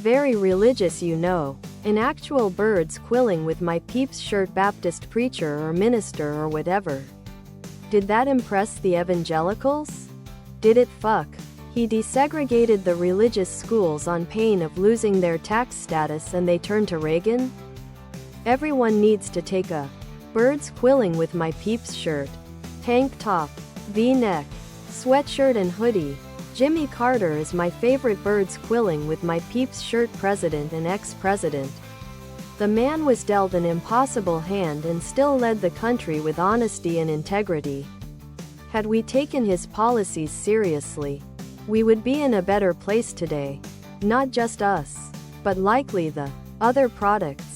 Very religious, you know. An actual Birds Quilling with my Peeps shirt, Baptist preacher or minister or whatever. Did that impress the evangelicals? Did it fuck? He desegregated the religious schools on pain of losing their tax status and they turned to Reagan? Everyone needs to take a Birds Quilling with my Peeps shirt, tank top, V-neck, sweatshirt and hoodie. Jimmy Carter is my favorite Birds Quilling with my Peeps shirt president and ex-president. The man was dealt an impossible hand and still led the country with honesty and integrity. Had we taken his policies seriously, we would be in a better place today. Not just us, but likely the other products.